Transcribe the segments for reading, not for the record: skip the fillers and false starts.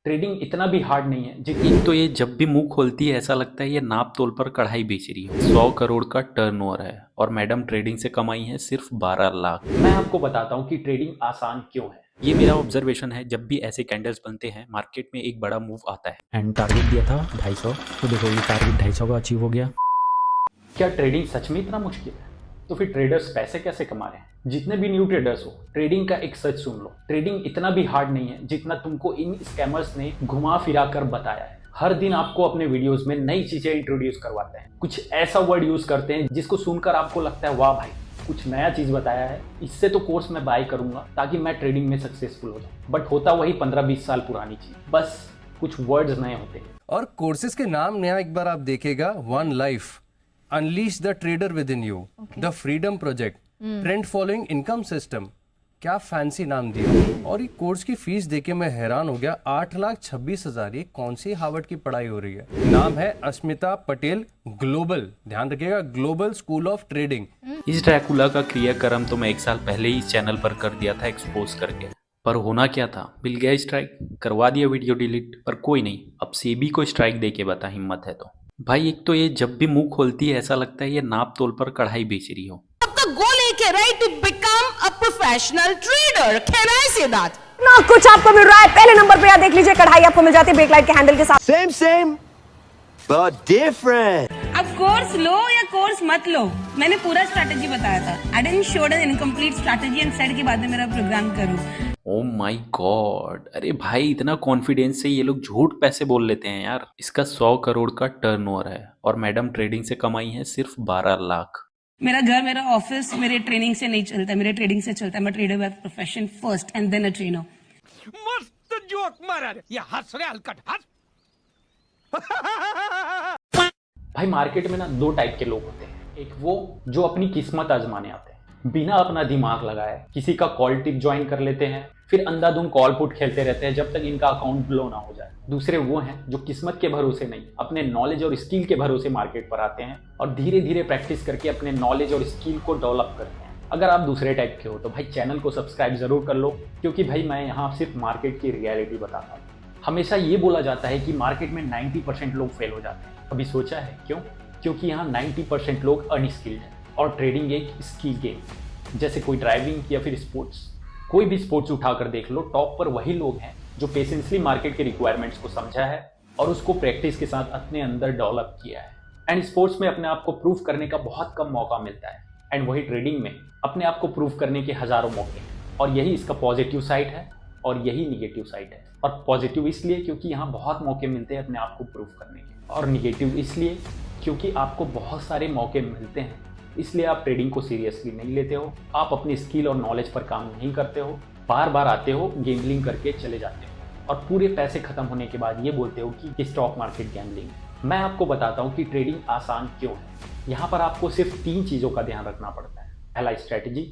Trading इतना भी hard नहीं है जितनी। तो ये जब भी मुंह खोलती है ऐसा लगता है ये नाप तोल पर कढ़ाई बेच रही है। 100 करोड़ का टर्नओवर है और मैडम ट्रेडिंग से कमाई है सिर्फ 12 लाख। मैं आपको बताता हूँ कि ट्रेडिंग आसान क्यों है। ये मेरा ऑब्जर्वेशन है, जब भी ऐसे कैंडल्स बनते हैं मार्केट में एक बड़ा मूव आता है। एंड टारगेट दिया था 250, तो देखो ये टारगेट 250 का अचीव हो गया। क्या ट्रेडिंग सच में इतना मुश्किल है? तो फिर ट्रेडर्स पैसे कैसे कमा रहे हैं? जितने भी न्यू ट्रेडर्स हो, ट्रेडिंग का एक सच सुन लो, ट्रेडिंग इतना भी हार्ड नहीं है जितना तुमको इन स्कैमर्स ने घुमा फिरा कर बताया है। हर दिन आपको अपने वीडियोस में नई चीजें इंट्रोड्यूस करवाते हैं, कुछ ऐसा वर्ड यूज करते हैं जिसको सुनकर आपको लगता है वाह भाई कुछ नया चीज बताया है, इससे तो कोर्स में बाय करूंगा ताकि मैं ट्रेडिंग में सक्सेसफुल हो जाऊं। बट होता वही 15-20 साल पुरानी चीज, बस कुछ वर्ड्स नए होते हैं। और कोर्सेज के नाम नया एक बार आप देखेगा, one life, unleash the trader with in you, the freedom project, trend following income system, क्या फैंसी नाम दिया। और ये कोर्स की फीस देके मैं हैरान हो गया, 8,26,000। ये कौन सी हार्वर्ड की पढ़ाई हो रही है? नाम है अस्मिता पटेल ग्लोबल, ध्यान रखिएगा, ग्लोबल स्कूल ऑफ ट्रेडिंग। इस ड्रैकुला का क्रियाक्रम तो मैं 1 साल पहले ही इस चैनल पर कर दिया था एक्सपोज करके, पर होना क्या था, मिल गया स्ट्राइक, करवा दिया वीडियो डिलीट। पर कोई नहीं, अब सेबी को स्ट्राइक दे के बता, हिम्मत है तो। भाई एक तो ये जब भी मुंह खोलती है ऐसा लगता है ये नाप तोल पर कढ़ाई बेच रही हो। आपका गोल एक है, right, to become a professional trader. Can I say that? ना कुछ आपको मिल रहा है, पहले नंबर पे यहाँ देख लीजिए, कढ़ाई आपको मिल जाती है बेकलाइट के हैंडल के साथ। Same, but different. अब कोर्स लो या कोर्स मत लो, मैंने पूरा स्ट्रैटेजी बताया था। I didn't show N incomplete strategy and said के बाद में मेरा प्रोग्राम करूं। ओ माय गॉड, अरे भाई इतना कॉन्फिडेंस से ये लोग झूठ पैसे बोल लेते हैं यार। इसका 100 करोड़ का टर्नओवर है और मैडम ट्रेडिंग से कमाई है सिर्फ 12 लाख। मेरा घर, मेरा ऑफिस मेरे ट्रेनिंग से नहीं चलता है, मेरे ट्रेडिंग से चलता है। मैं trader by profession first and then a trainer. मस्त जोक मारा रे, ये हंस रे हलकट हंस। भाई मार्केट में ना दो टाइप के लोग होते हैं। एक वो जो अपनी किस्मत आजमाने आते हैं, बिना अपना दिमाग लगाए किसी का कॉल टिप ज्वाइन कर लेते हैं, फिर अंधाधुंध कॉल पुट खेलते रहते हैं जब तक इनका अकाउंट ब्लो ना हो जाए। दूसरे वो हैं जो किस्मत के भरोसे नहीं, अपने नॉलेज और स्किल के भरोसे मार्केट पर आते हैं और धीरे धीरे प्रैक्टिस करके अपने नॉलेज और स्किल को डेवलप करते हैं। अगर आप दूसरे टाइप के हो तो भाई चैनल को सब्सक्राइब जरूर कर लो, क्योंकि भाई मैं यहाँ सिर्फ मार्केट की रियलिटी बताता हूँ। हमेशा ये बोला जाता है कि मार्केट में 90% लोग फेल हो जाते हैं। कभी सोचा है क्यों? क्योंकि यहाँ 90% लोग अनस्किल्ड हैं और ट्रेडिंग एक स्किल गेम। जैसे कोई ड्राइविंग या फिर स्पोर्ट्स, कोई भी स्पोर्ट्स उठाकर देख लो, टॉप पर वही लोग हैं जो पेशेंसली मार्केट के रिक्वायरमेंट्स को समझा है और उसको प्रैक्टिस के साथ अपने अंदर डेवलप किया है। एंड स्पोर्ट्स में अपने आप को प्रूव करने का बहुत कम मौका मिलता है, एंड वही ट्रेडिंग में अपने आप को प्रूव करने के हजारों मौके हैं। और यही इसका पॉजिटिव साइड है और यही निगेटिव साइड है। और पॉजिटिव इसलिए क्योंकि यहाँ बहुत मौके मिलते हैं अपने आप को प्रूव करने के, और निगेटिव इसलिए क्योंकि आपको बहुत सारे मौके मिलते हैं इसलिए आप ट्रेडिंग को सीरियसली नहीं लेते हो, आप अपनी स्किल और नॉलेज पर काम नहीं करते हो, बार बार आते हो, गैम्बलिंग करके चले जाते हो और पूरे पैसे खत्म होने के बाद ये बोलते हो कि स्टॉक मार्केट गैम्बलिंग है। मैं आपको बताता हूँ कि ट्रेडिंग आसान क्यों है। यहाँ पर आपको सिर्फ 3 चीज़ों का ध्यान रखना पड़ता है। पहला स्ट्रैटेजी,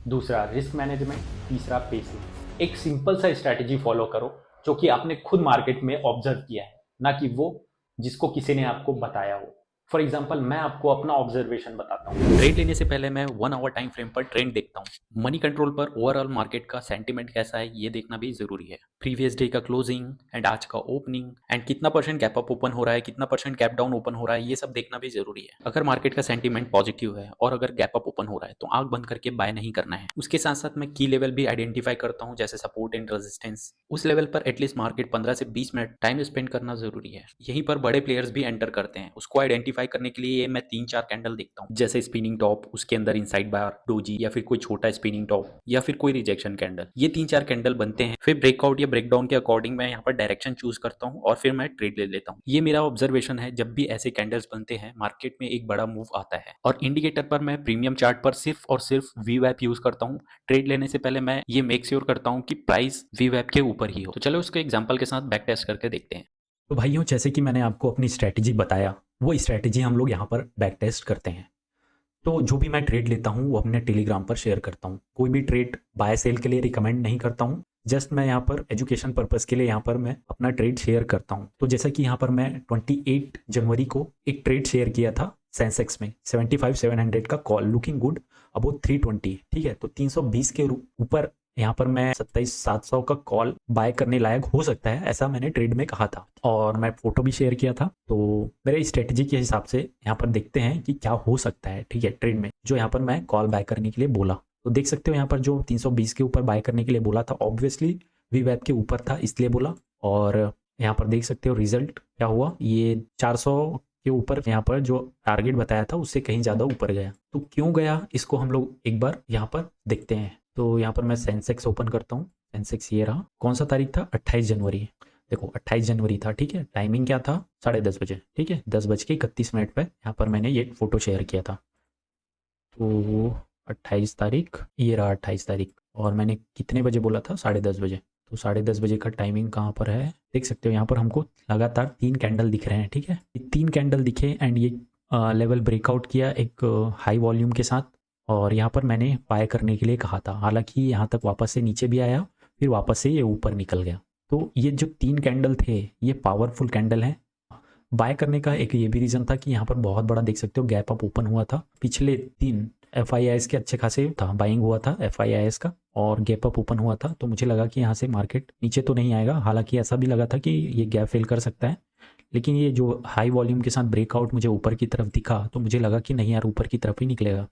दूसरा रिस्क मैनेजमेंट, तीसरा पेशेंस। एक सिंपल सा स्ट्रैटेजी फॉलो करो जो कि आपने खुद मार्केट में ऑब्जर्व किया है, ना कि वो जिसको किसी ने आपको बताया हो। फॉर एग्जाम्पल मैं आपको अपना ऑब्जर्वेशन बताता हूँ। ट्रेड लेने से पहले मैं 1 आवर टाइम फ्रेम पर ट्रेंड देखता हूँ। मनी कंट्रोल पर ओवरऑल मार्केट का सेंटीमेंट कैसा है ये देखना भी जरूरी है। प्रीवियस डे का क्लोजिंग एंड आज का ओपनिंग एंड कितना % गैप अप ओपन हो रहा है, कितना % गैप डाउन ओपन हो रहा है, ये सब देखना भी जरूरी है। अगर मार्केट का सेंटीमेंट पॉजिटिव है और अगर गैप अप ओपन हो रहा है तो आंख बंद करके बाय नहीं करना है। उसके साथ साथ मैं की लेवल भी आइडेंटिफाई करता हूँ, जैसे सपोर्ट एंड रेजिस्टेंस। उस लेवल पर एटलीस्ट मार्केट 15 से 20 मिनट टाइम स्पेंड करना जरूरी है। यहीं पर बड़े प्लेयर्स भी एंटर करते हैं। उसको आइडेंटिफाई करने के लिए मैं 3-4 कैंडल देखता हूँ, जैसे स्पिनिंग टॉप, उसके अंदर इनसाइड बार, डोजी, या फिर कोई छोटा स्पिनिंग टॉप, या फिर कोई रिजेक्शन कैंडल। ये 3-4 कैंडल बनते हैं, फिर ब्रेकआउट या ब्रेकडाउन के अकॉर्डिंग मैं यहाँ पर डायरेक्शन चूज करता हूँ और फिर मैं ट्रेड ले लेता हूँ। ये मेरा ऑब्जर्वेशन है, जब भी ऐसे कैंडल्स बनते हैं मार्केट में एक बड़ा मूव आता है। और इंडिकेटर पर मैं प्रीमियम चार्ट पर सिर्फ और सिर्फ वीवैप यूज करता हूँ। ट्रेड लेने से पहले मैं ये मेक श्योर करता हूँ कि प्राइस वीवैप के ऊपर ही हो। तो चलो उसको एग्जाम्पल के साथ बैक टेस्ट करके देखते हैं। तो भाइयों, जैसे कि मैंने आपको अपनी स्ट्रैटेजी बताया, वो स्ट्रैटेजी हम लोग यहाँ पर बैक टेस्ट करते हैं। तो जो भी मैं ट्रेड लेता हूँ वो अपने टेलीग्राम पर शेयर करता हूँ। कोई भी ट्रेड बाय सेल के लिए रिकमेंड नहीं करता हूँ, जस्ट मैं यहाँ पर एजुकेशन पर्पस के लिए यहाँ पर मैं अपना ट्रेड शेयर करता हूँ। तो जैसा कि यहाँ पर मैं 28 जनवरी को एक ट्रेड शेयर किया था सेंसेक्स में 75,700 का कॉल, लुकिंग गुड अबाउट 320, ठीक है। तो 320 के ऊपर यहाँ पर मैं 27,700 का कॉल बाय करने लायक हो सकता है, ऐसा मैंने ट्रेड में कहा था और मैं फोटो भी शेयर किया था। तो मेरे स्ट्रेटजी के हिसाब से यहाँ पर देखते हैं कि क्या हो सकता है, ठीक है, ट्रेड में जो यहाँ पर मैं कॉल बाय करने के लिए बोला। तो देख सकते हो यहाँ पर जो 320 के ऊपर बाय करने के लिए बोला था, ऑब्वियसली वीवैप के ऊपर था इसलिए बोला। और यहाँ पर देख सकते हो रिजल्ट क्या हुआ, ये 400 के ऊपर यहाँ पर जो टारगेट बताया था उससे कहीं ज़्यादा ऊपर गया। तो क्यों गया इसको हम लोग एक बार यहाँ पर देखते हैं। तो यहाँ पर मैं सेंसेक्स ओपन करता हूँ। सेंसेक्स ये रहा, कौन सा तारीख था, 28 जनवरी। देखो 28 जनवरी था, ठीक है, टाइमिंग क्या था, 10:30 बजे, ठीक है, 10:31 पे यहाँ पर मैंने ये फोटो शेयर किया था। तो 28 तारीख, ये रहा 28 तारीख, और मैंने कितने बजे बोला था, 10:30 बजे। तो 10:30 बजे का टाइमिंग कहाँ पर है, देख सकते हो यहाँ पर हमको लगातार 3 कैंडल दिख रहे हैं, ठीक है, 3 कैंडल दिखे एंड ये लेवल ब्रेकआउट किया एक हाई वॉल्यूम के साथ, और यहाँ पर मैंने बाय करने के लिए कहा था। हालांकि यहाँ तक वापस से नीचे भी आया, फिर वापस से ये ऊपर निकल गया। तो ये जो 3 कैंडल थे ये पावरफुल कैंडल हैं। बाय करने का एक ये भी रीज़न था कि यहाँ पर बहुत बड़ा देख सकते हो गैप अप ओपन हुआ था। पिछले 3 FIIs के अच्छे खासे था, बाइंग हुआ था FIIs का और गैप अप ओपन हुआ था। तो मुझे लगा कि यहाँ से मार्केट नीचे तो नहीं आएगा, हालांकि ऐसा भी लगा था कि ये गैप फिल कर सकता है, लेकिन ये जो हाई वॉल्यूम के साथ ब्रेकआउट मुझे ऊपर की तरफ दिखा तो मुझे लगा कि नहीं यार ऊपर की तरफ ही निकलेगा,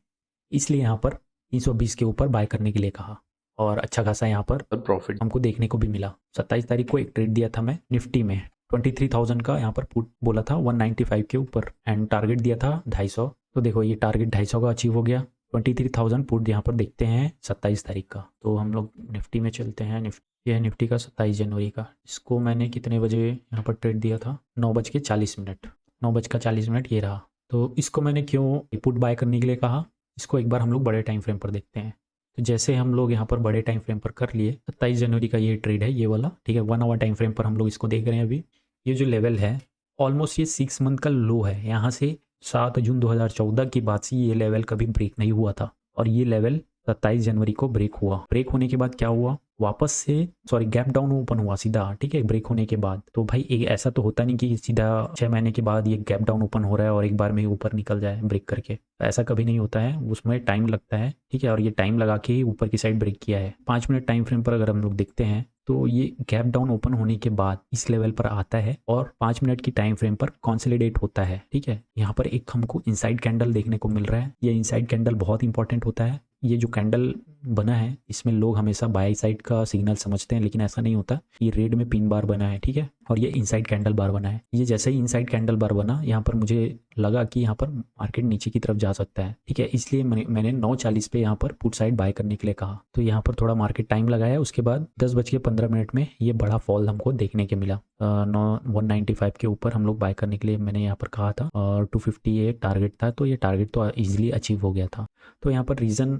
इसलिए यहाँ पर 320 के ऊपर बाय करने के लिए कहा और अच्छा खासा यहाँ पर प्रॉफिट हमको देखने को भी मिला। 27 तारीख को एक ट्रेड दिया था मैं निफ्टी में, 23,000 का यहाँ पर पुट बोला था 195 के ऊपर एंड टारगेट दिया था 250। तो देखो ये टारगेट 250 का अचीव हो गया। 23,000 पुट यहाँ पर देखते हैं 27 तारीख का। तो हम लोग निफ्टी में चलते हैं। यह निफ्टी का 27 जनवरी का, इसको मैंने कितने बजे यहाँ पर ट्रेड दिया था, 9:40 मिनट, 9:40 ये रहा। तो इसको मैंने क्यों पुट बाय करने के लिए कहा, इसको एक बार हम लोग बड़े टाइम फ्रेम पर देखते हैं। तो जैसे हम लोग यहाँ पर बड़े टाइम फ्रेम पर कर लिए, 27 जनवरी का ये ट्रेड है, ये वाला, ठीक है, 1 आवर टाइम फ्रेम पर हम लोग इसको देख रहे हैं। अभी ये जो लेवल है ऑलमोस्ट ये 6 मंथ का लो है। यहाँ से 7 जून 2014 के बाद से ये लेवल कभी ब्रेक नहीं हुआ था और ये लेवल 27 जनवरी को ब्रेक हुआ। ब्रेक होने के बाद क्या हुआ, वापस से गैप डाउन ओपन हुआ सीधा, ठीक है, ब्रेक होने के बाद। तो भाई एक ऐसा तो होता नहीं कि सीधा 6 महीने के बाद ये गैप डाउन ओपन हो रहा है और एक बार में ऊपर निकल जाए ब्रेक करके, ऐसा कभी नहीं होता है, उसमें टाइम लगता है, ठीक है। और ये टाइम लगा के ही ऊपर की साइड ब्रेक किया है। 5 मिनट टाइम फ्रेम पर अगर हम लोग देखते हैं तो ये गैप डाउन ओपन होने के बाद इस लेवल पर आता है और 5 मिनट की टाइम फ्रेम पर कंसोलिडेट होता है, ठीक है। यहाँ पर एक हमको इनसाइड कैंडल देखने को मिल रहा है। ये इनसाइड कैंडल बहुत इंपॉर्टेंट होता है। ये जो कैंडल बना है इसमें लोग हमेशा बाय साइड का सिग्नल समझते हैं, लेकिन ऐसा नहीं होता। ये रेड में पिन बार बना है, ठीक है, और ये इनसाइड कैंडल बार बना है। ये जैसे ही इनसाइड कैंडल बार बना, यहाँ पर मुझे लगा कि यहाँ पर मार्केट नीचे की तरफ जा सकता है, ठीक है, इसलिए मैंने 9:40 पे यहाँ पर पुट साइड बाय करने के लिए कहा। तो यहाँ पर थोड़ा मार्केट टाइम लगाया, उसके बाद 10:15 में ये बड़ा फॉल हमको देखने के मिला। 195 के ऊपर हम लोग बाय करने के लिए मैंने यहाँ पर कहा था और 250 टारगेट था, तो ये टारगेट तो ईजिली अचीव हो गया था। तो यहाँ पर रीज़न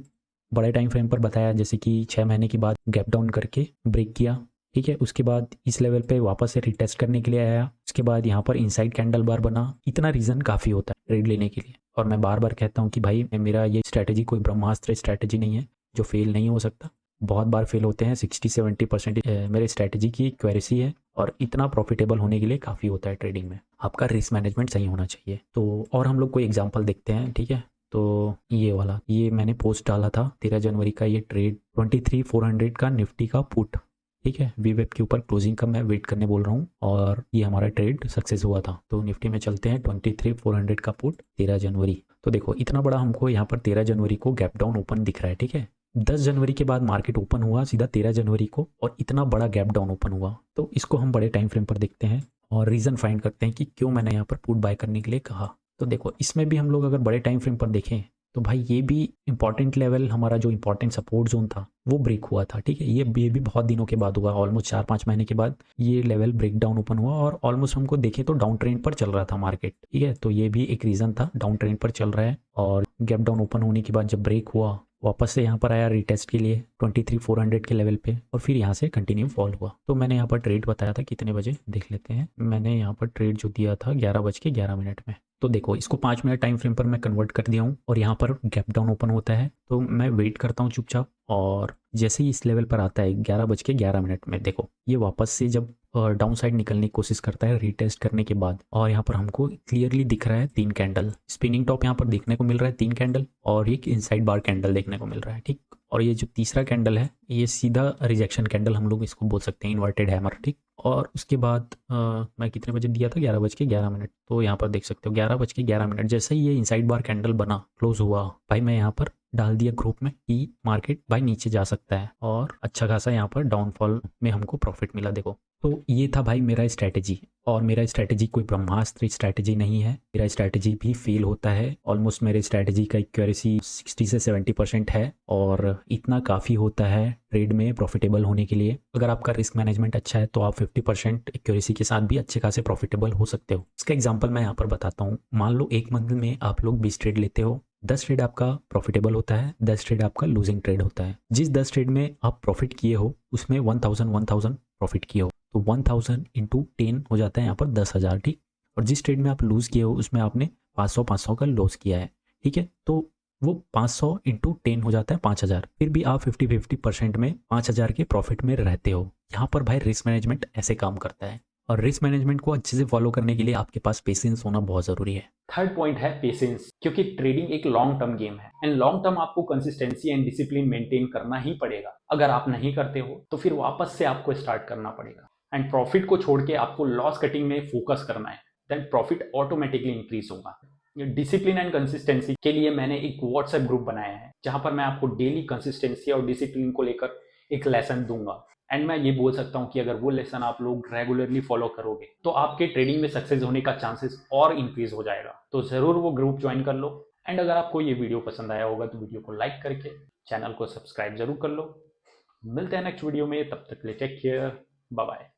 बड़े टाइम फ्रेम पर बताया, जैसे कि 6 महीने के बाद गैप डाउन करके ब्रेक किया, ठीक है, उसके बाद इस लेवल पे वापस से रिटेस्ट करने के लिए आया, उसके बाद यहाँ पर इनसाइड कैंडल बार बना। इतना रीज़न काफ़ी होता है ट्रेड लेने के लिए। और मैं बार बार कहता हूँ कि भाई मेरा ये स्ट्रैटेजी कोई ब्रह्मास्त्र स्ट्रैटेजी नहीं है जो फेल नहीं हो सकता। बहुत बार फेल होते हैं, 60-70% मेरे स्ट्रैटेजी की क्वेरेसी है और इतना प्रॉफिटेबल होने के लिए काफ़ी होता है ट्रेडिंग में। आपका रिस्क मैनेजमेंट सही होना चाहिए। तो और हम लोग कोई एग्जाम्पल देखते हैं, ठीक है। तो ये वाला, ये मैंने पोस्ट डाला था 13 जनवरी का, ये ट्रेड 23,400 का निफ्टी का पुट, ठीक है, वीवेब के ऊपर क्लोजिंग का मैं वेट करने बोल रहा हूँ और ये हमारा ट्रेड सक्सेस हुआ था। तो निफ्टी में चलते हैं, 23,400 का पुट 13 जनवरी। तो देखो इतना बड़ा हमको यहाँ पर 13 जनवरी को गैप डाउन ओपन दिख रहा है, ठीक है। 10 जनवरी के बाद मार्केट ओपन हुआ सीधा 13 जनवरी को और इतना बड़ा गैप डाउन ओपन हुआ। तो इसको हम बड़े टाइम फ्रेम पर देखते हैं और रीज़न फाइंड करते हैं कि क्यों मैंने यहाँ पर पुट बाय करने के लिए कहा। तो देखो इसमें भी हम लोग अगर बड़े टाइम फ्रेम पर देखें तो भाई ये भी इंपॉर्टेंट लेवल, हमारा जो इंपॉर्टेंट सपोर्ट जोन था वो ब्रेक हुआ था, ठीक है। ये भी बहुत दिनों के बाद हुआ, ऑलमोस्ट 4-5 महीने के बाद ये लेवल ब्रेक डाउन ओपन हुआ और ऑलमोस्ट हमको देखें तो डाउन ट्रेंड पर चल रहा था मार्केट, ठीक है। तो ये भी एक रीज़न था, डाउन ट्रेंड पर चल रहा है और गैप डाउन ओपन होने के बाद जब ब्रेक हुआ वापस से यहाँ पर आया रिटेस्ट के लिए 23,400 के लेवल पे और फिर यहाँ से कंटिन्यू फॉल हुआ। तो मैंने यहाँ पर ट्रेड बताया था कितने बजे, देख लेते हैं। मैंने यहाँ पर ट्रेड जो दिया था 11:11 में, तो देखो इसको 5 मिनट टाइम फ्रेम पर मैं कन्वर्ट कर दिया हूँ और यहाँ पर गैप डाउन ओपन होता है, तो मैं वेट करता हूँ चुपचाप। और जैसे ही इस लेवल पर आता है 11:11 में, देखो ये वापस से जब डाउन साइड निकलने की कोशिश करता है रीटेस्ट करने के बाद, और यहाँ पर हमको क्लियरली दिख रहा है 3 कैंडल स्पिनिंग टॉप यहाँ पर देखने को मिल रहा है, 3 कैंडल और एक इनसाइड बार कैंडल देखने को मिल रहा है, ठीक। और ये जो तीसरा कैंडल है ये सीधा रिजेक्शन कैंडल हम लोग इसको बोल सकते हैं, इन्वर्टेड हैमर, ठीक। और उसके बाद मैं कितने बजे दिया था, 11:11, तो यहाँ पर देख सकते हो 11:11 जैसे ही ये इनसाइड बार कैंडल बना क्लोज हुआ भाई, मैं यहाँ पर डाल दिया ग्रुप में कि मार्केट भाई नीचे जा सकता है, और अच्छा खासा यहाँ पर डाउनफॉल में हमको प्रॉफिट मिला। देखो तो ये था भाई मेरा स्ट्रैटेजी, और मेरा स्ट्रैटेजी कोई ब्रह्मास्त्र स्ट्रैटेजी नहीं है, मेरा स्ट्रैटेजी भी फेल होता है। ऑलमोस्ट मेरे स्ट्रैटेजी का एक्यूरेसी 60 से 70% है, और इतना काफ़ी होता है ट्रेड में प्रॉफिटेबल होने के लिए। अगर आपका रिस्क मैनेजमेंट अच्छा है तो आप 50% एक्यूरेसी के साथ भी अच्छे खासे प्रॉफिटेबल हो सकते हो। इसका एग्जाम्पल मैं यहाँ पर बताता हूँ। मान लो एक मंथ में आप लोग 20 ट्रेड लेते हो, 10 ट्रेड आपका प्रॉफिटेबल होता है, 10 ट्रेड आपका लूजिंग ट्रेड होता है। जिस 10 ट्रेड में आप प्रॉफिट किए हो उसमें 1000 प्रॉफिट किए हो, तो 1000 इंटू 10 हो जाता है यहाँ पर 10,000, ठीक। और जिस ट्रेड में आप लूज किए हो उसमें आपने 500 का लॉस किया है, ठीक है, तो वो 500 इंटू 10 हो जाता है 5,000। फिर भी आप 50% में 5,000 के प्रॉफिट में रहते हो। यहाँ पर भाई रिस्क मैनेजमेंट ऐसे काम करता है, और रिस्क मैनेजमेंट को अच्छे से फॉलो करने के लिए आपके पास पेशेंस होना बहुत जरूरी है। थर्ड पॉइंट है पेशेंस, क्योंकि ट्रेडिंग एक लॉन्ग टर्म गेम है, एंड लॉन्ग टर्म आपको कंसिस्टेंसी एंड डिसिप्लिन मेंटेन करना ही पड़ेगा। अगर आप नहीं करते हो तो फिर वापस से आपको स्टार्ट करना पड़ेगा, एंड प्रॉफिट को छोड़ के आपको लॉस कटिंग में फोकस करना है, देन प्रॉफिट ऑटोमेटिकली इंक्रीज होगा। डिसिप्लिन एंड कंसिस्टेंसी के लिए मैंने एक व्हाट्सएप ग्रुप बनाया है, जहां पर मैं आपको डेली कंसिस्टेंसी और डिसिप्लिन को लेकर एक लेसन दूंगा, एंड मैं ये बोल सकता हूं कि अगर वो लेसन आप लोग रेगुलरली फॉलो करोगे तो आपके ट्रेडिंग में सक्सेस होने का चांसेस और इंक्रीज हो जाएगा। तो जरूर वो ग्रुप ज्वाइन कर लो, एंड अगर आपको ये वीडियो पसंद आया होगा तो वीडियो को लाइक करके चैनल को सब्सक्राइब जरूर कर लो। मिलते हैं नेक्स्ट वीडियो में, तब तक के लिए टेक केयर, बाय बाय।